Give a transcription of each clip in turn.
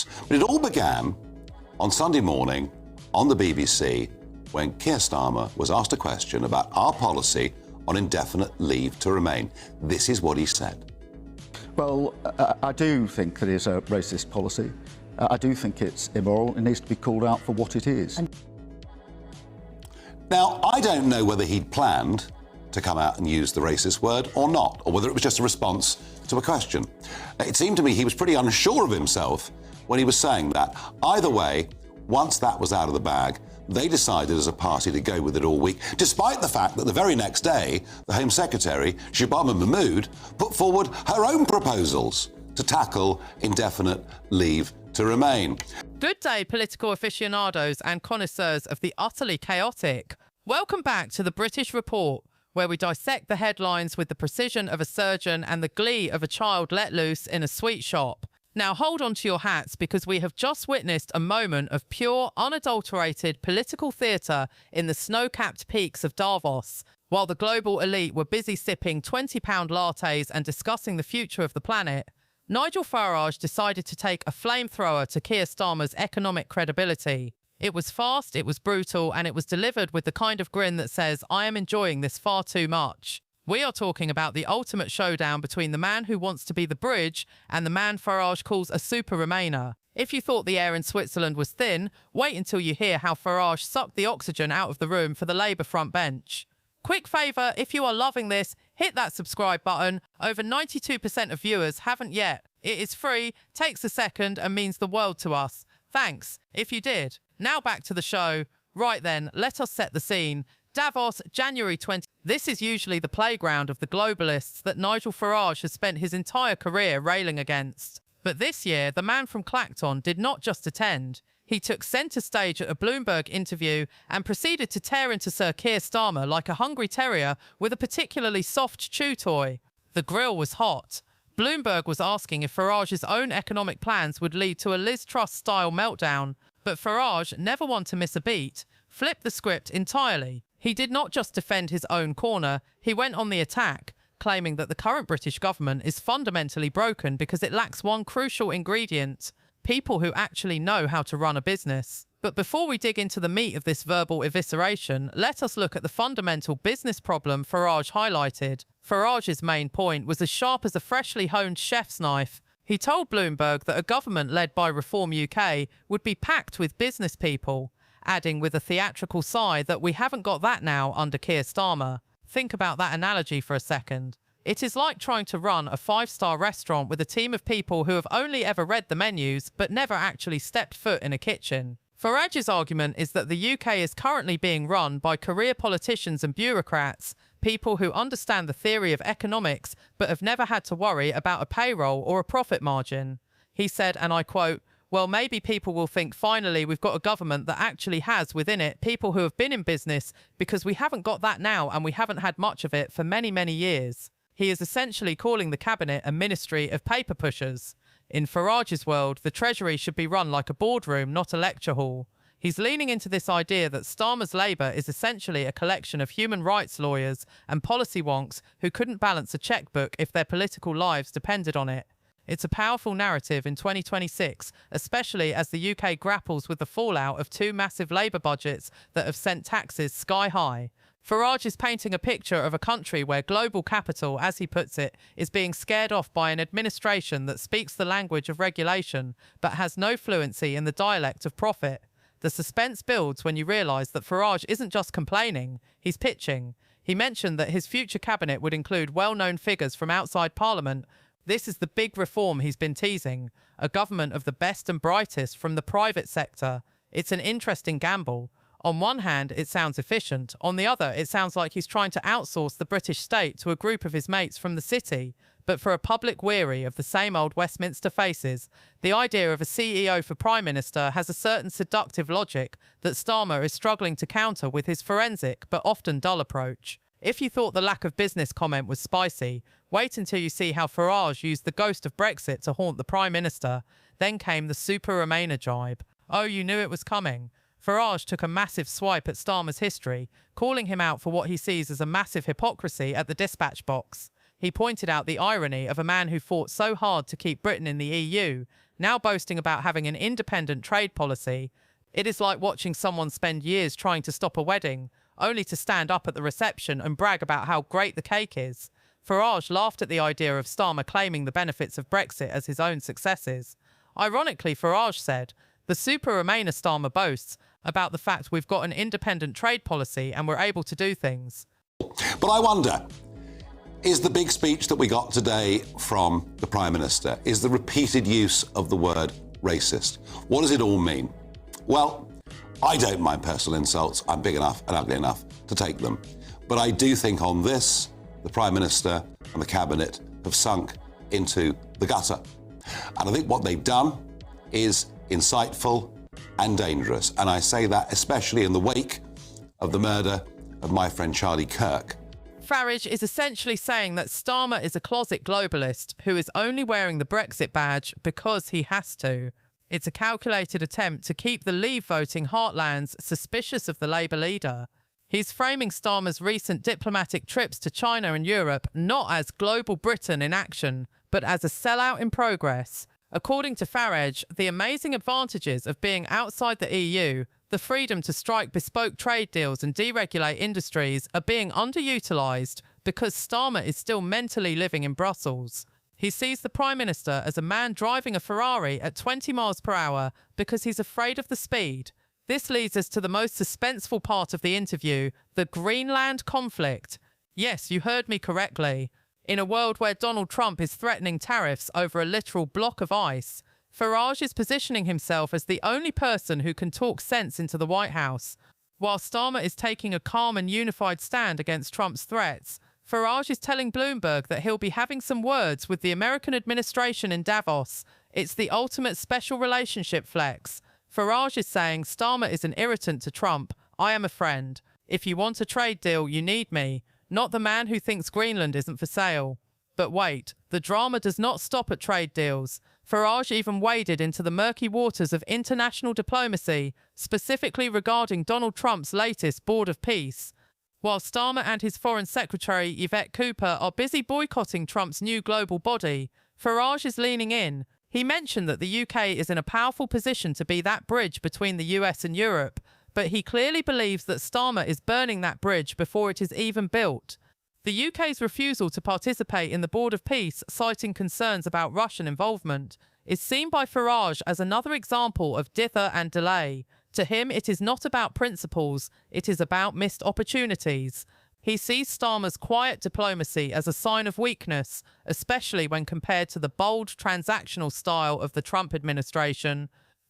this. But it all began on Sunday morning on the BBC when Keir Starmer was asked a question about our policy on indefinite leave to remain. This is what he said. Well, I do think that it's a racist policy. I do think it's immoral. It needs to be called out for what it is. Now, I don't know whether he'd planned to come out and use the racist word or not, or whether it was just a response to a question. It seemed to me he was pretty unsure of himself when he was saying that. Either way, once that was out of the bag, they decided as a party to go with it all week, despite the fact that the very next day, the Home Secretary, Shabana Mahmood, put forward her own proposals to tackle indefinite leave to remain. Good day, political aficionados and connoisseurs of the utterly chaotic. Welcome back to the British Report, where we dissect the headlines with the precision of a surgeon and the glee of a child let loose in a sweet shop. Now hold on to your hats, because we have just witnessed a moment of pure, unadulterated political theatre in the snow-capped peaks of Davos, while the global elite were busy sipping £20 lattes and discussing the future of the planet. Nigel Farage decided to take a flamethrower to Keir Starmer's economic credibility. It was fast, it was brutal, and it was delivered with the kind of grin that says, I am enjoying this far too much. We are talking about the ultimate showdown between the man who wants to be the bridge and the man Farage calls a super remainer. If you thought the air in Switzerland was thin, wait until you hear how Farage sucked the oxygen out of the room for the Labour front bench. Quick favour, if you are loving this, hit that subscribe button. Over 92% of viewers haven't yet. It is free, takes a second, and means the world to us. Thanks, if you did. Now back to the show. Right then, let us set the scene. Davos, January 20. This is usually the playground of the globalists that Nigel Farage has spent his entire career railing against. But this year, the man from Clacton did not just attend. He took centre stage at a Bloomberg interview and proceeded to tear into Sir Keir Starmer like a hungry terrier with a particularly soft chew toy. The grill was hot. Bloomberg was asking if Farage's own economic plans would lead to a Liz Truss-style meltdown, but Farage, never one to miss a beat, flipped the script entirely. He did not just defend his own corner, he went on the attack, claiming that the current British government is fundamentally broken because it lacks one crucial ingredient: people who actually know how to run a business. But before we dig into the meat of this verbal evisceration, let us look at the fundamental business problem Farage highlighted. Farage's main point was as sharp as a freshly honed chef's knife. He told Bloomberg that a government led by Reform UK would be packed with business people, adding with a theatrical sigh that we haven't got that now under Keir Starmer. Think about that analogy for a second. It is like trying to run a five-star restaurant with a team of people who have only ever read the menus but never actually stepped foot in a kitchen. Farage's argument is that the UK is currently being run by career politicians and bureaucrats, people who understand the theory of economics but have never had to worry about a payroll or a profit margin. He said, and I quote, "Well, maybe people will think finally we've got a government that actually has within it people who have been in business, because we haven't got that now and we haven't had much of it for many, many years." He is essentially calling the cabinet a ministry of paper pushers. In Farage's world, the Treasury should be run like a boardroom, not a lecture hall. He's leaning into this idea that Starmer's Labour is essentially a collection of human rights lawyers and policy wonks who couldn't balance a checkbook if their political lives depended on it. It's a powerful narrative in 2026, especially as the UK grapples with the fallout of two massive Labour budgets that have sent taxes sky high. Farage is painting a picture of a country where global capital, as he puts it, is being scared off by an administration that speaks the language of regulation but has no fluency in the dialect of profit. The suspense builds when you realise that Farage isn't just complaining, he's pitching. He mentioned that his future cabinet would include well-known figures from outside Parliament. This is the big reform he's been teasing, a government of the best and brightest from the private sector. It's an interesting gamble. On one hand, it sounds efficient. On the other, it sounds like he's trying to outsource the British state to a group of his mates from the city. But for a public weary of the same old Westminster faces, the idea of a CEO for Prime Minister has a certain seductive logic that Starmer is struggling to counter with his forensic but often dull approach. If you thought the lack of business comment was spicy, wait until you see how Farage used the ghost of Brexit to haunt the Prime Minister. Then came the super Remainer jibe. Oh, you knew it was coming. Farage took a massive swipe at Starmer's history, calling him out for what he sees as a massive hypocrisy at the dispatch box. He pointed out the irony of a man who fought so hard to keep Britain in the EU, now boasting about having an independent trade policy. It is like watching someone spend years trying to stop a wedding, only to stand up at the reception and brag about how great the cake is. Farage laughed at the idea of Starmer claiming the benefits of Brexit as his own successes. Ironically, Farage said, "The super Remainer Starmer boasts about the fact we've got an independent trade policy and we're able to do things." But I wonder, is the big speech that we got today from the Prime Minister, is the repeated use of the word racist, what does it all mean? Well, I don't mind personal insults. I'm big enough and ugly enough to take them. But I do think on this, the Prime Minister and the Cabinet have sunk into the gutter. And I think what they've done is insightful and dangerous. And I say that especially in the wake of the murder of my friend Charlie Kirk. Farage is essentially saying that Starmer is a closet globalist who is only wearing the Brexit badge because he has to. It's a calculated attempt to keep the Leave voting heartlands suspicious of the Labour leader. He's framing Starmer's recent diplomatic trips to China and Europe not as global Britain in action, but as a sellout in progress. According to Farage, the amazing advantages of being outside the EU, the freedom to strike bespoke trade deals and deregulate industries, are being underutilised because Starmer is still mentally living in Brussels. He sees the Prime Minister as a man driving a Ferrari at 20 miles per hour because he's afraid of the speed. This leads us to the most suspenseful part of the interview, the Greenland conflict. Yes, you heard me correctly. In a world where Donald Trump is threatening tariffs over a literal block of ice, Farage is positioning himself as the only person who can talk sense into the White House. While Starmer is taking a calm and unified stand against Trump's threats, Farage is telling Bloomberg that he'll be having some words with the American administration in Davos. It's the ultimate special relationship flex. Farage is saying Starmer is an irritant to Trump. I am a friend. If you want a trade deal, you need me. Not the man who thinks Greenland isn't for sale. But wait, the drama does not stop at trade deals. Farage even waded into the murky waters of international diplomacy, specifically regarding Donald Trump's latest Board of Peace. While Starmer and his Foreign Secretary Yvette Cooper are busy boycotting Trump's new global body, Farage is leaning in. He mentioned that the UK is in a powerful position to be that bridge between the US and Europe, but he clearly believes that Starmer is burning that bridge before it is even built. The UK's refusal to participate in the Board of Peace, citing concerns about Russian involvement, is seen by Farage as another example of dither and delay. To him, it is not about principles, it is about missed opportunities. He sees Starmer's quiet diplomacy as a sign of weakness, especially when compared to the bold transactional style of the Trump administration.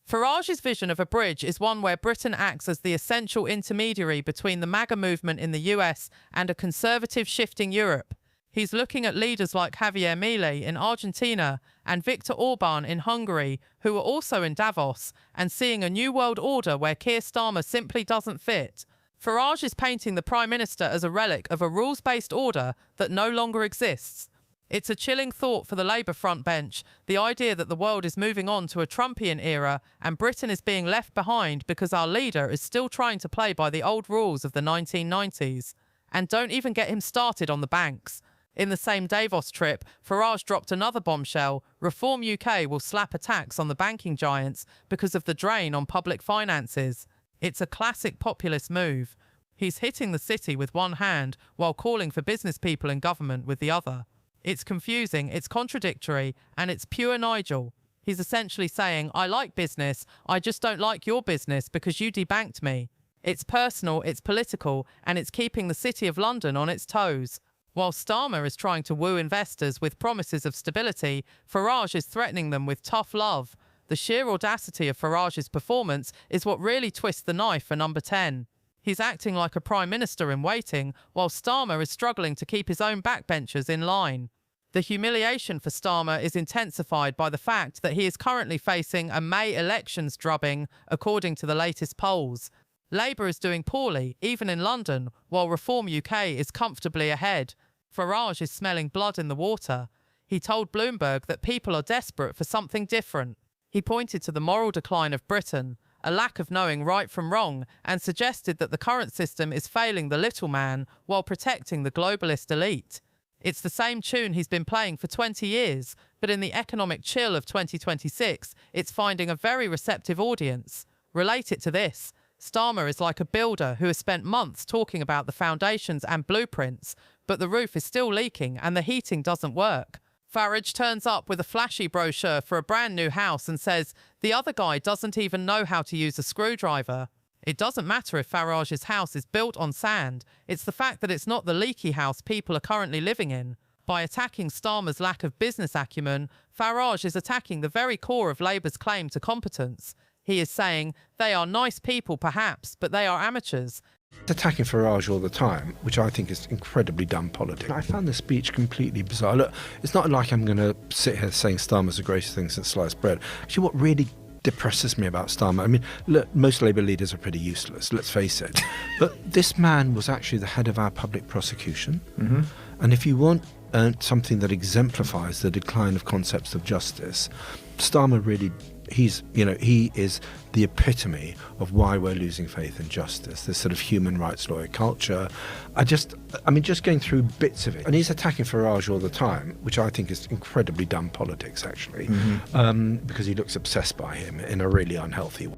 Farage's vision of a bridge is one where Britain acts as the essential intermediary between the MAGA movement in the US and a conservative shifting Europe. He's looking at leaders like Javier Milei in Argentina and Viktor Orban in Hungary, who are also in Davos, and seeing a new world order where Keir Starmer simply doesn't fit. Farage is painting the Prime Minister as a relic of a rules-based order that no longer exists. It's a chilling thought for the Labour front bench, the idea that the world is moving on to a Trumpian era and Britain is being left behind because our leader is still trying to play by the old rules of the 1990s. And don't even get him started on the banks. In the same Davos trip, Farage dropped another bombshell. Reform UK will slap a tax on the banking giants because of the drain on public finances. It's a classic populist move. He's hitting the city with one hand while calling for business people in government with the other. It's confusing, it's contradictory, and it's pure Nigel. He's essentially saying, I like business, I just don't like your business because you debanked me. It's personal, it's political, and it's keeping the City of London on its toes. While Starmer is trying to woo investors with promises of stability, Farage is threatening them with tough love. The sheer audacity of Farage's performance is what really twists the knife for number 10. He's acting like a Prime Minister in waiting, while Starmer is struggling to keep his own backbenchers in line. The humiliation for Starmer is intensified by the fact that he is currently facing a May elections drubbing, according to the latest polls. Labour is doing poorly, even in London, while Reform UK is comfortably ahead. Farage is smelling blood in the water. He told Bloomberg that people are desperate for something different. He pointed to the moral decline of Britain, a lack of knowing right from wrong, and suggested that the current system is failing the little man while protecting the globalist elite. It's the same tune he's been playing for 20 years, but in the economic chill of 2026, it's finding a very receptive audience. Relate it to this. Starmer is like a builder who has spent months talking about the foundations and blueprints, but the roof is still leaking and the heating doesn't work. Farage turns up with a flashy brochure for a brand new house and says the other guy doesn't even know how to use a screwdriver. It doesn't matter if Farage's house is built on sand. It's the fact that it's not the leaky house people are currently living in. By attacking Starmer's lack of business acumen, Farage is attacking the very core of Labour's claim to competence. He is saying they are nice people perhaps, but they are amateurs. Attacking Farage all the time, which I think is incredibly dumb politics. I found the speech completely bizarre. Look, it's not like I'm going to sit here saying Starmer's the greatest thing since sliced bread. Actually, what really depresses me about Starmer, I mean, look, most Labour leaders are pretty useless, let's face it. But this man was actually the head of our public prosecution. Mm-hmm. And if you want something that exemplifies the decline of concepts of justice, Starmer really, he is the epitome of why we're losing faith in justice, this sort of human rights lawyer culture. Just going through bits of it. And he's attacking Farage all the time, which I think is incredibly dumb politics, actually, because he looks obsessed by him in a really unhealthy way.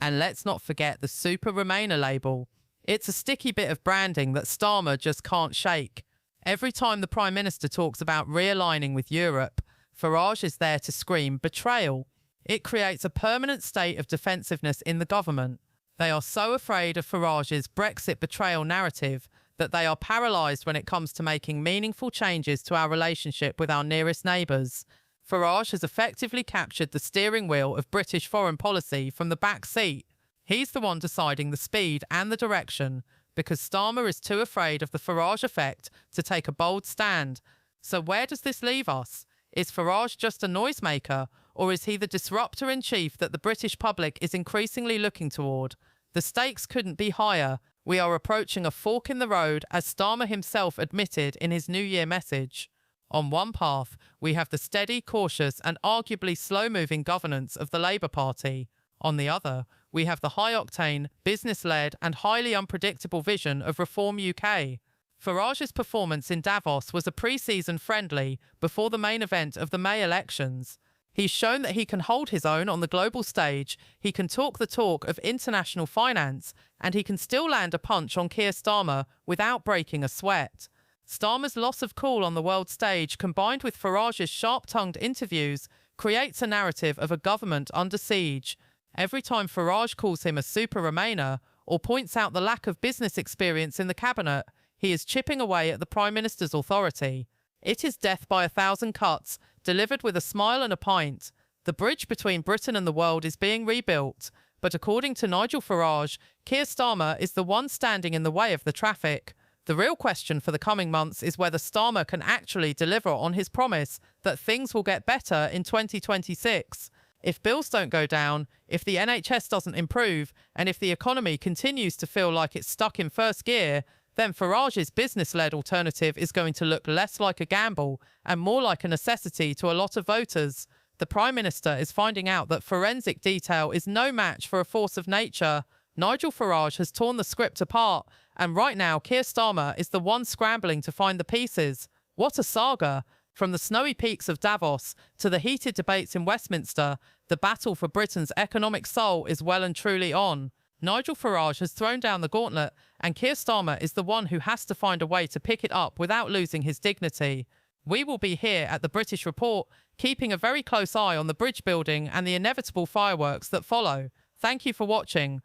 And let's not forget the Super Remainer label. It's a sticky bit of branding that Starmer just can't shake. Every time the Prime Minister talks about realigning with Europe, Farage is there to scream betrayal. It creates a permanent state of defensiveness in the government. They are so afraid of Farage's Brexit betrayal narrative that they are paralysed when it comes to making meaningful changes to our relationship with our nearest neighbours. Farage has effectively captured the steering wheel of British foreign policy from the back seat. He's the one deciding the speed and the direction, because Starmer is too afraid of the Farage effect to take a bold stand. So where does this leave us? Is Farage just a noisemaker, or is he the disruptor-in-chief that the British public is increasingly looking toward? The stakes couldn't be higher. We are approaching a fork in the road, as Starmer himself admitted in his New Year message. On one path, we have the steady, cautious and arguably slow-moving governance of the Labour Party. On the other, we have the high-octane, business-led and highly unpredictable vision of Reform UK. Farage's performance in Davos was a pre-season friendly before the main event of the May elections. He's shown that he can hold his own on the global stage, he can talk the talk of international finance, and he can still land a punch on Keir Starmer without breaking a sweat. Starmer's loss of cool on the world stage, combined with Farage's sharp-tongued interviews, creates a narrative of a government under siege. Every time Farage calls him a super Remainer or points out the lack of business experience in the cabinet, he is chipping away at the Prime Minister's authority. It is death by 1,000 cuts, delivered with a smile and a pint. The bridge between Britain and the world is being rebuilt, but according to Nigel Farage, Keir Starmer is the one standing in the way of the traffic. The real question for the coming months is whether Starmer can actually deliver on his promise that things will get better in 2026. If bills don't go down, if the NHS doesn't improve, and if the economy continues to feel like it's stuck in first gear, then Farage's business-led alternative is going to look less like a gamble and more like a necessity to a lot of voters. The Prime Minister is finding out that forensic detail is no match for a force of nature. Nigel Farage has torn the script apart, and right now Keir Starmer is the one scrambling to find the pieces. What a saga! From the snowy peaks of Davos to the heated debates in Westminster, the battle for Britain's economic soul is well and truly on. Nigel Farage has thrown down the gauntlet, and Keir Starmer is the one who has to find a way to pick it up without losing his dignity. We will be here at the British Report, keeping a very close eye on the bridge building and the inevitable fireworks that follow. Thank you for watching.